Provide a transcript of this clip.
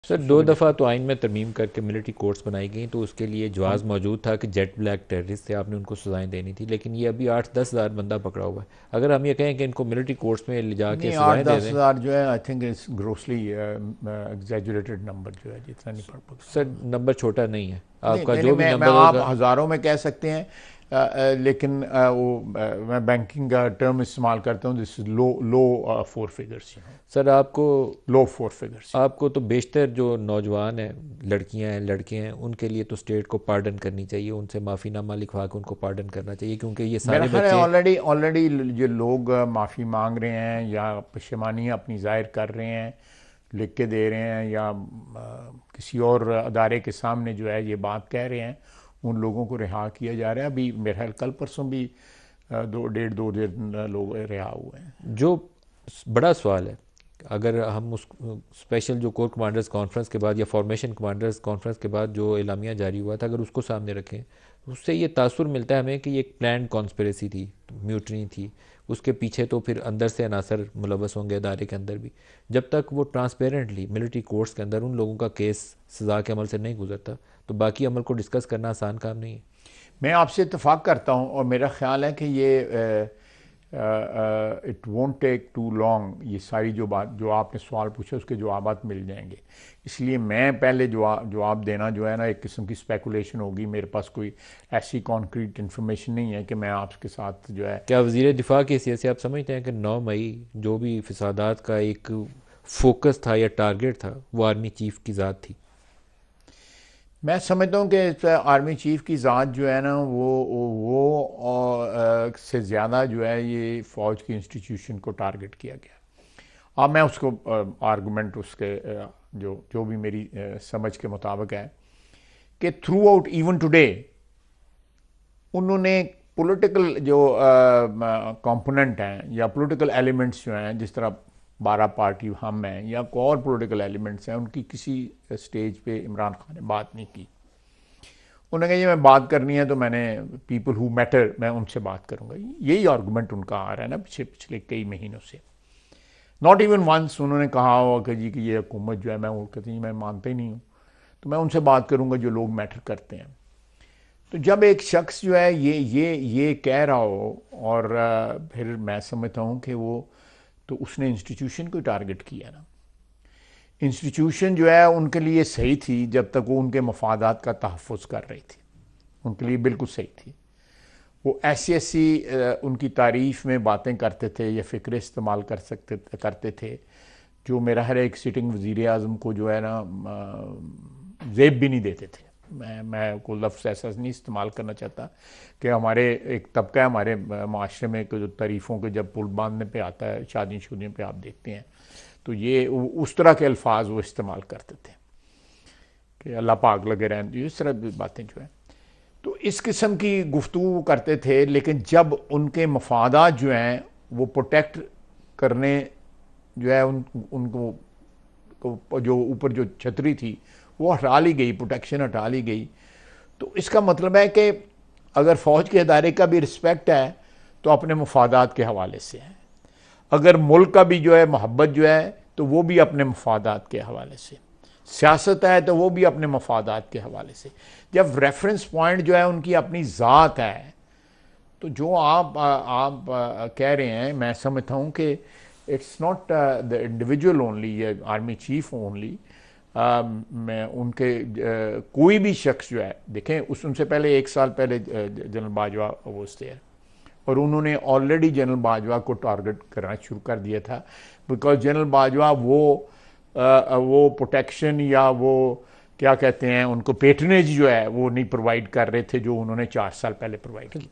Sir दो दफ़ा तो आइन में तरमीम करके मिलिट्री कोर्ट्स बनाई गई, तो उसके लिए हम जवाज़ मौजूद था कि जेट ब्लैक टेररिस्ट थे, आपने उनको सज़ाएं देनी थी। लेकिन ये अभी 8-10 हज़ार बंदा पकड़ा हुआ है। अगर हम ये कहें कि इनको मिलिट्री कोर्ट्स में ले जाके नहीं, आठ सज़ाएं दे दस दें। हज़ार जो है, I think is grossly exaggerated number जो है, जितना नहीं पड़ सर पकड़ा। नंबर छोटा नहीं है, नहीं आपका नहीं नहीं, जो भी मैं नंबर आप होगा। हज़ारों में कह सकते हैं, लेकिन मैं बैंकिंग का टर्म इस्तेमाल करता हूँ, this is low low four figures, sir आपको लो फोर फिगर्स। आपको तो बेशतर जो नौजवान हैं, लड़कियां हैं, लड़के हैं, उनके लिए तो स्टेट को पार्डन करनी चाहिए, उनसे माफ़ीनामा लिखवा के उनको पार्डन करना चाहिए, क्योंकि ये मेरा सारे ख्याल है बच्चे। ऑलरेडी ऑलरेडी जो लोग माफ़ी मांग रहे हैं या पशेमानी अपनी ज़ाहिर कर रहे हैं, लिख के दे रहे हैं, या किसी और अदारे के सामने जो है ये बात कह रहे हैं, उन लोगों को रिहा किया जा रहा है। अभी मेरे ख्याल कल परसों भी दो दिन लोग रिहा हुए हैं। जो बड़ा सवाल है, अगर हम उस स्पेशल जो कोर कमांडर्स कॉन्फ्रेंस के बाद या फॉर्मेशन कमांडर्स कॉन्फ्रेंस के बाद जो एलामिया जारी हुआ था, अगर उसको सामने रखें, उससे ये तासुर मिलता है हमें कि ये एक प्लान कॉन्स्पिरेसी थी, म्यूटनी थी। उसके पीछे तो फिर अंदर से अनासर मुलवस होंगे अदारे के अंदर भी। जब तक वो ट्रांसपेरेंटली मिलिट्री कोर्ट्स के अंदर उन लोगों का केस सज़ा के अमल से नहीं गुजरता, तो बाकी अमल को डिस्कस करना आसान काम नहीं है। मैं आपसे इत्तेफाक करता हूँ, और मेरा ख्याल है कि ये it won't take too long, ये सारी जो आपने सवाल पूछे उसके जवाब मिल जाएंगे। इसलिए मैं पहले जवाब देना जो है ना, एक किस्म की स्पेकुलेशन होगी। मेरे पास कोई ऐसी कॉन्क्रीट इन्फॉर्मेशन नहीं है कि मैं आपके साथ जो है। क्या वज़ीर दिफा की हैसियत से आप समझते हैं कि 9 मई जो भी फसादात का एक फोकस था या टारगेट था, वो आर्मी चीफ की ज़ात थी? मैं समझता हूँ कि आर्मी चीफ की ज़ात जो है ना, वो से ज़्यादा जो है ये फ़ौज की इंस्टीट्यूशन को टारगेट किया गया। अब मैं उसको आर्गूमेंट उसके जो जो भी मेरी समझ के मुताबिक है कि थ्रू आउट इवन टुडे उन्होंने पॉलिटिकल जो कंपोनेंट हैं या पॉलिटिकल एलिमेंट्स जो हैं, जिस तरह 12 पार्टी हम हैं या कोई और पॉलिटिकल एलिमेंट्स हैं, उनकी किसी स्टेज पे इमरान खान ने बात नहीं की। उन्होंने कहा ये मैं बात करनी है तो मैंने पीपल हु मैटर, मैं उनसे बात करूंगा। यही आर्गूमेंट उनका आ रहा है ना पिछले कई महीनों से। नॉट इवन वंस उन्होंने कहा हो कि जी कि ये हुकूमत जो है, मैं वो कहती मैं मानता ही नहीं हूँ, तो मैं उनसे बात करूंगा जो लोग मैटर करते हैं। तो जब एक शख्स जो है ये कह रहा हो, और फिर मैं समझता हूँ कि वो, तो उसने इंस्टीट्यूशन को टारगेट किया ना। इंस्टीट्यूशन जो है उनके लिए सही थी जब तक वो उनके मफादात का तहफ़्फ़ुज़ कर रही थी, उनके लिए बिल्कुल सही थी। वो ऐसी ऐसी उनकी तारीफ में बातें करते थे या फ़िक्र इस्तेमाल करते थे जो मेरा हर एक सिटिंग वज़ीर आज़म को जो है ना जेब भी नहीं देते थे। मैं कोई लफ्ज़ ऐसा नहीं इस्तेमाल करना चाहता कि हमारे एक तबका है हमारे माशरे में जो तारीफ़ों के जब पुल बांधने पे आता है, शादी शुदियों पे आप देखते हैं, तो ये उस तरह के अल्फाज वो इस्तेमाल करते थे कि अल्लाह पाक लगे रहें, इस तरह की बातें जो है। तो इस किस्म की गुफ्तगू करते थे, लेकिन जब उनके मफादात जो हैं वो प्रोटेक्ट करने जो है उनको जो ऊपर जो छतरी थी वो हटा ली गई, प्रोटेक्शन हटा ली गई। तो इसका मतलब है कि अगर फ़ौज के अदारे का भी रिस्पेक्ट है तो अपने मफादात के हवाले से है, अगर मुल्क का भी जो है मोहब्बत जो है तो वो भी अपने मफादात के हवाले से, सियासत है तो वो भी अपने मफादात के हवाले से। जब रेफरेंस पॉइंट जो है उनकी अपनी ज़ात है, तो जो आप कह रहे हैं, मैं समझता हूँ कि it's not the individual only, ये आर्मी चीफ ओनली। मैं उनके कोई भी शख्स जो है, देखें उनसे पहले 1 साल पहले जनरल बाजवा वो थे, और उन्होंने ऑलरेडी जनरल बाजवा को टारगेट करना शुरू कर दिया था, बिकॉज जनरल बाजवा वो प्रोटेक्शन या वो क्या कहते हैं उनको पेटनेज जो है वो नहीं प्रोवाइड कर रहे थे जो उन्होंने 4 साल पहले प्रोवाइड की।